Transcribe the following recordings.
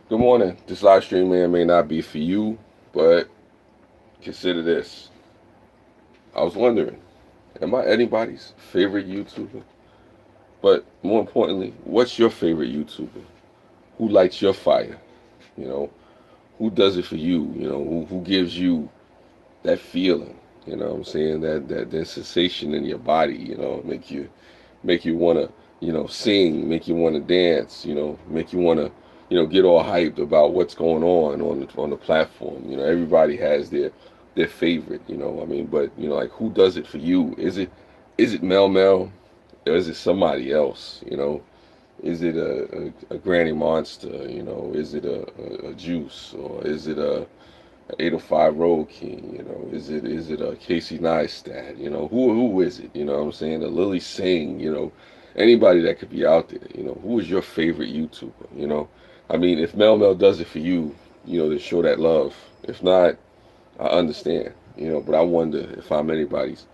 Good morning. This live stream may or may not be for you, but consider this. I was wondering, am I anybody's favorite YouTuber? But more importantly, what's your favorite YouTuber? Who lights your fire? You know, who does it for you? Who gives you that feeling? You know what I'm saying? That sensation in your body, make you wanna, sing, make you wanna dance, make you wanna, get all hyped about what's going on the platform. Everybody has their favorite, I mean, but like who does it for you? Is it Mel Mel? Or is it somebody else? Is it a Granny Monster? Is it a Juice? Or is it a 805 Road King? Is it a Casey Neistat? Who is it? You know what I'm saying? A Lily Singh? Anybody that could be out there. Who is your favorite YouTuber? I mean, if Mel Mel does it for you, to show that love. If not, I understand. But I wonder if I'm anybody's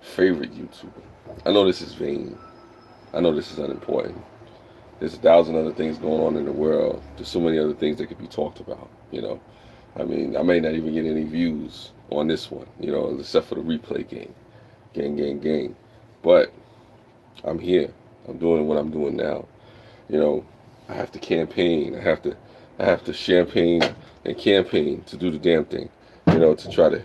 favorite YouTuber. I know this is vain. I know this is unimportant. There's a thousand other things going on in the world. There's so many other things that could be talked about. I mean, I may not even get any views on this one, except for the replay game. Gang, gang, gang. But I'm here. I'm doing what I'm doing now. You know, I have to campaign. I have to champagne and campaign to do the damn thing. To try to,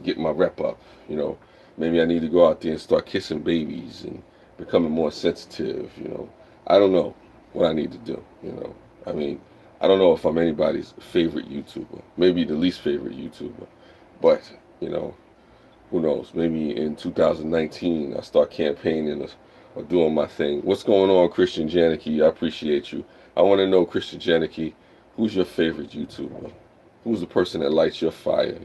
get my rep up. You know, Maybe I need to go out there and start kissing babies and becoming more sensitive. I don't know what I need to do. I mean, I don't know if I'm anybody's favorite YouTuber. Maybe the least favorite YouTuber. But, you know, who knows? Maybe in 2019 I start campaigning or doing my thing. What's going on, Christian Janicki? I appreciate you. I want to know, Christian Janicki, who's your favorite YouTuber? Who's the person that lights your fire?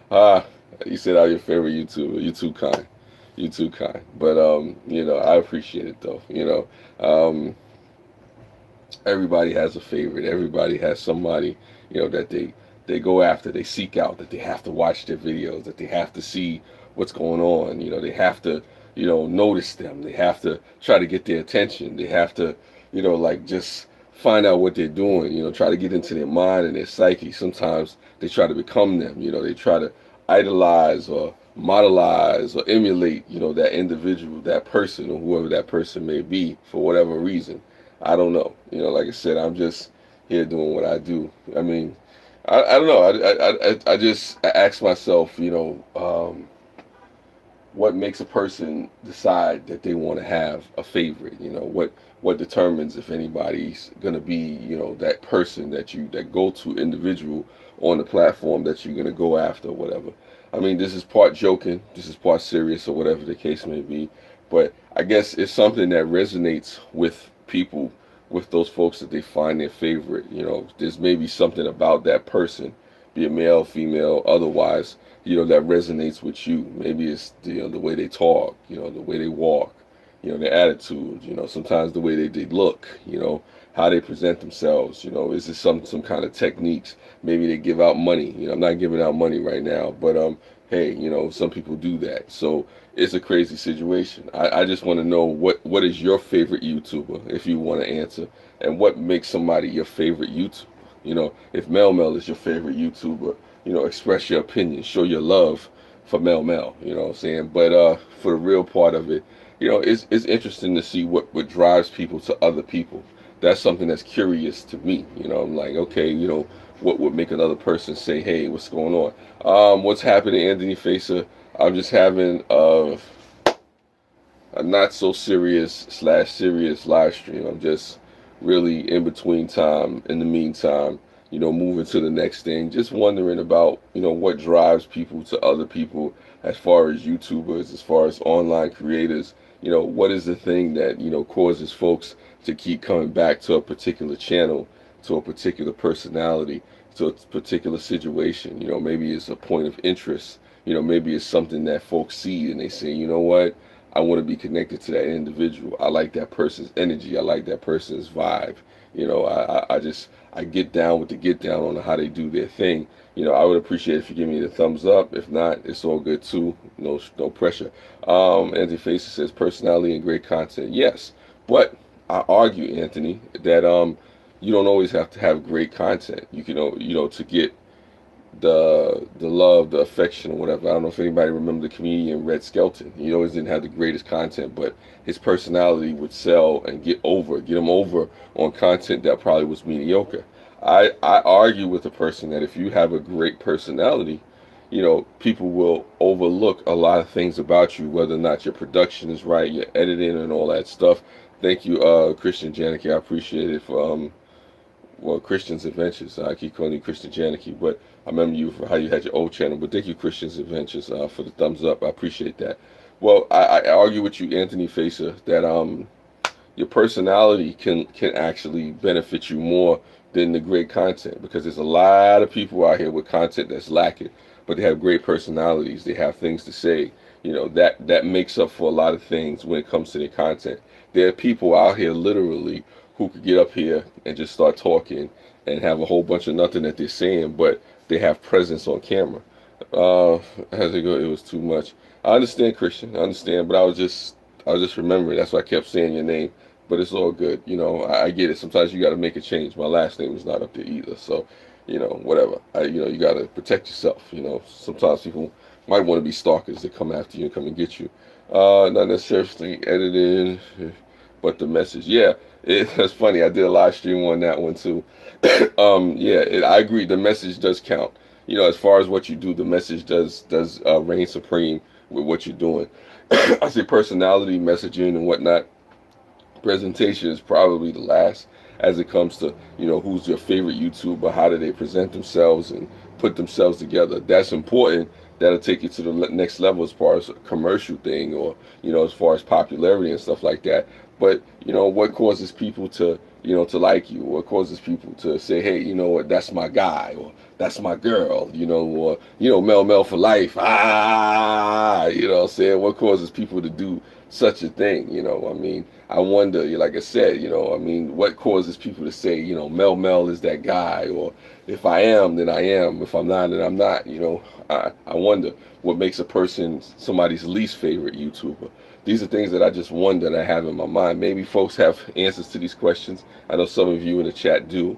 Ah, you said I'm your favorite YouTuber. You too kind. You too kind. But I appreciate it though. Everybody has a favorite. Everybody has somebody, that they go after, they seek out, that they have to watch their videos, that they have to see what's going on. They have to, notice them. They have to try to get their attention. They have to, like just find out what they're doing. Try to get into their mind and their psyche. Sometimes they try to become them. They try to idolize or modelize or emulate, that individual, that person, or whoever that person may be for whatever reason. I don't know. Like I said, I'm just here doing what I do. I mean, I don't know. I just I ask myself, what makes a person decide that they want to have a favorite? What determines if anybody's gonna be, that person that go to individual on the platform that you're gonna go after or whatever. I mean, this is part joking, this is part serious or whatever the case may be. But I guess it's something that resonates with people, with those folks that they find their favorite. There's maybe something about that person, be it male, female, otherwise, that resonates with you. Maybe it's the way they talk, the way they walk, their attitude, sometimes the way they look, how they present themselves, is it some kind of techniques? Maybe they give out money. I'm not giving out money right now, but hey, some people do that. So it's a crazy situation. I just want to know what is your favorite YouTuber, if you want to answer, and what makes somebody your favorite YouTuber. If Mel Mel is your favorite YouTuber, express your opinion, show your love for Mel Mel. You know what I'm saying? But for the real part of it, it's interesting to see what drives people to other people. That's something that's curious to me. I'm like, okay, what would make another person say, hey, what's going on? What's happening, Anthony Facer? I'm just having a not so serious/serious live stream. I'm just really in between time, in the meantime, moving to the next thing. Just wondering about, what drives people to other people as far as YouTubers, as far as online creators. What is the thing that, causes folks to keep coming back to a particular channel, to a particular personality, to a particular situation? Maybe it's a point of interest. Maybe it's something that folks see and they say, you know what? I want to be connected to that individual. I like that person's energy. I like that person's vibe. I get down with the get down on how they do their thing. I would appreciate if you give me the thumbs up. If not, it's all good too. No pressure. Anthony Faces says personality and great content. Yes, but I argue, Anthony, that You don't always have to have great content. You can, to get the love, the affection, or whatever. I don't know if anybody remember the comedian Red Skelton. He always didn't have the greatest content, but his personality would sell and get him over on content that probably was mediocre. I argue with a person that if you have a great personality, people will overlook a lot of things about you, whether or not your production is right, your editing, and all that stuff. Thank you, Christian Janicki. I appreciate it for Christian's Adventures. I keep calling you Christian Janicki, but I remember you for how you had your old channel. But thank you, Christian's Adventures, for the thumbs up. I appreciate that. Well, I argue with you, Anthony Facer, that your personality can actually benefit you more than the great content, because there's a lot of people out here with content that's lacking, but they have great personalities. They have things to say. That makes up for a lot of things when it comes to their content. There are people out here literally who could get up here and just start talking and have a whole bunch of nothing that they're saying, but they have presence on camera. As it go, it was too much. I understand, Christian. I understand, but I was just remembering. That's why I kept saying your name. But it's all good. I get it. Sometimes you got to make a change. My last name is not up there either. So, whatever. You got to protect yourself. Sometimes people might want to be stalkers that come after you and come and get you. Not necessarily editing, but the message. Yeah, that's funny. I did a live stream on that one too. Yeah, I agree. The message does count. As far as what you do, the message does reign supreme with what you're doing. I say personality, messaging, and whatnot. Presentation is probably the last, as it comes to who's your favorite YouTuber, how do they present themselves and put themselves together. That's important. That'll take you to the next level as far as a commercial thing, or as far as popularity and stuff like that. But what causes people to like you? What causes people to say, hey, you know what, that's my guy, or that's my girl, or Mel for life, saying, what causes people to do such a thing? I mean, I wonder, like I said, I mean, what causes people to say, Mel is that guy, or if I am, then I am, if I'm not, then I'm not. I wonder what makes a person somebody's least favorite YouTuber. These are things that I just wonder, that I have in my mind. Maybe folks have answers to these questions. I know some of you in the chat do.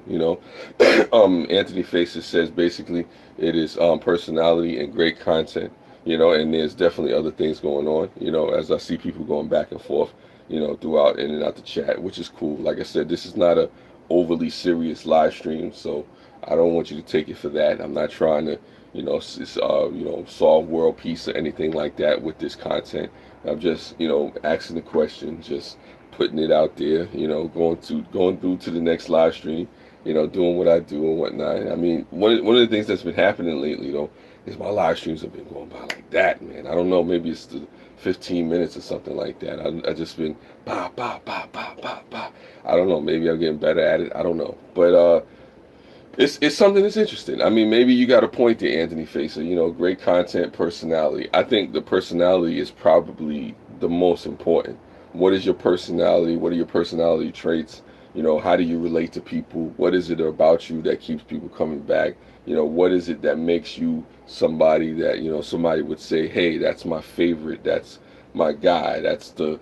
Anthony Faces says basically it is personality and great content. And there's definitely other things going on. As I see people going back and forth, throughout in and out the chat, which is cool. Like I said, this is not a overly serious live stream, so I don't want you to take it for that. I'm not trying to, solve world peace or anything like that with this content. I'm just, asking the question, just putting it out there, going through to the next live stream, doing what I do and whatnot. I mean, one of the things that's been happening lately, is my live streams have been going by like that, man. I don't know, maybe it's the 15 minutes or something like that. I just been bah, bah, bah, bah, bah, bah. I don't know, maybe I'm getting better at it. I don't know. But it's something that's interesting. I mean, maybe you got a point there, Anthony Facer. Great content, personality. I think the personality is probably the most important. What is your personality? What are your personality traits? How do you relate to people? What is it about you that keeps people coming back? What is it that makes you somebody that, somebody would say, hey, that's my favorite. That's my guy. That's the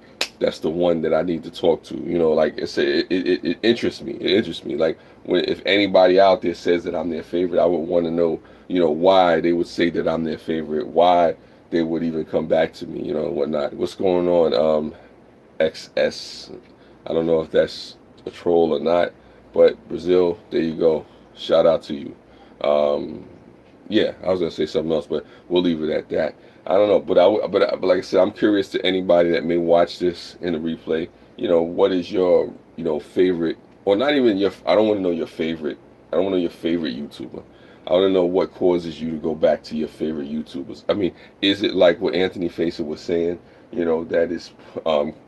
one that I need to talk to. Like it interests me. It interests me. Like, if anybody out there says that I'm their favorite, I would want to know, why they would say that I'm their favorite, why they would even come back to me, whatnot. What's going on, XS? I don't know if that's a troll or not, but Brazil, there you go. Shout out to you. Yeah, I was gonna say something else, but we'll leave it at that. I don't know, but like I said, I'm curious to anybody that may watch this in the replay. What is your favorite, or not even your? I don't want to know your favorite. I don't want to know your favorite YouTuber. I want to know what causes you to go back to your favorite YouTubers. I mean, is it like what Anthony Facer was saying? That is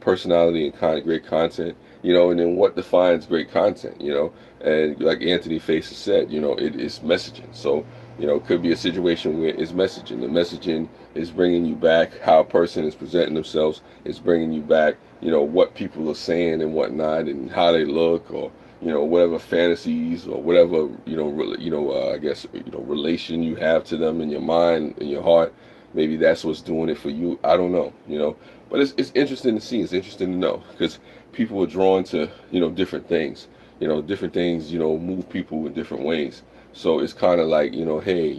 personality and great content. And then what defines great content? And like Anthony Facer said, it is messaging. So it could be a situation where it's messaging. The messaging is bringing you back how a person is presenting themselves. It's bringing you back, what people are saying and whatnot, and how they look, or whatever fantasies or whatever I guess relation you have to them in your mind, in your heart. Maybe that's what's doing it for you. I don't know. But it's interesting to see. It's interesting to know, because people are drawn to different things. different things, move people in different ways. So it's kind of like, hey,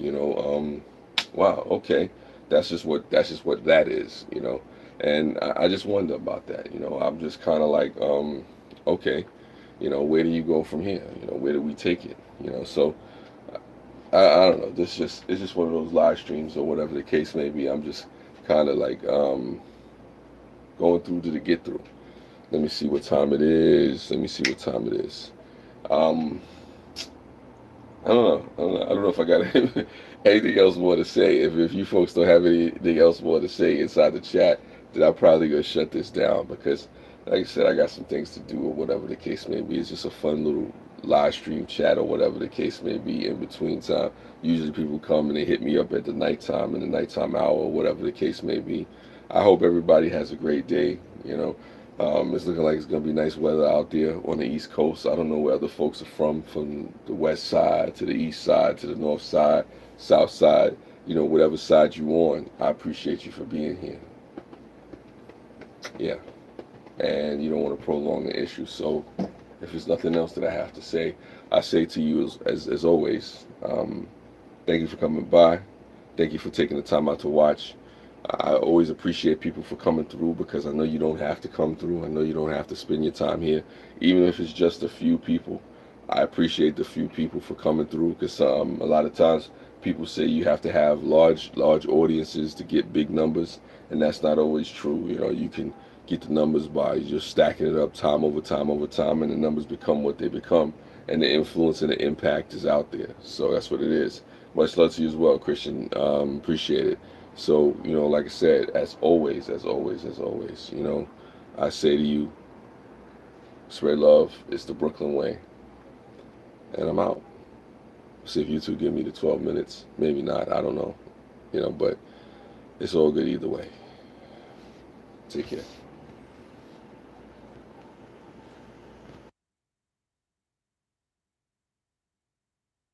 wow, okay, that's just what that is. And I just wonder about that. I'm just kind of like, okay, where do you go from here? Where do we take it? So I don't know. It's just one of those live streams or whatever the case may be. I'm just kind of like going through to the get through. Let me see what time it is. Let me see what time it is. Um, I don't know. I don't know if I got anything else more to say. If you folks don't have anything else more to say inside the chat, then I'm probably gonna shut this down because, like I said, I got some things to do or whatever the case may be. It's just a fun little live stream chat or whatever the case may be in between time. Usually people come and they hit me up at the nighttime in the nighttime hour or whatever the case may be. I hope everybody has a great day. It's looking like it's going to be nice weather out there on the East Coast. I don't know where other folks are from the west side to the east side to the north side, south side, whatever side you on. I appreciate you for being here. Yeah. And you don't want to prolong the issue. So if there's nothing else that I have to say, I say to you as always, thank you for coming by. Thank you for taking the time out to watch. I always appreciate people for coming through because I know you don't have to come through. I know you don't have to spend your time here, even if it's just a few people. I appreciate the few people for coming through because a lot of times people say you have to have large audiences to get big numbers, and that's not always true. You can get the numbers by just stacking it up time over time over time, and the numbers become what they become, and the influence and the impact is out there. So that's what it is. Much love to you as well, Christian. Appreciate it. So, like I said, as always, I say to you, spread love. It's the Brooklyn way. And I'm out. See if you two give me the 12 minutes. Maybe not. I don't know. But it's all good either way. Take care.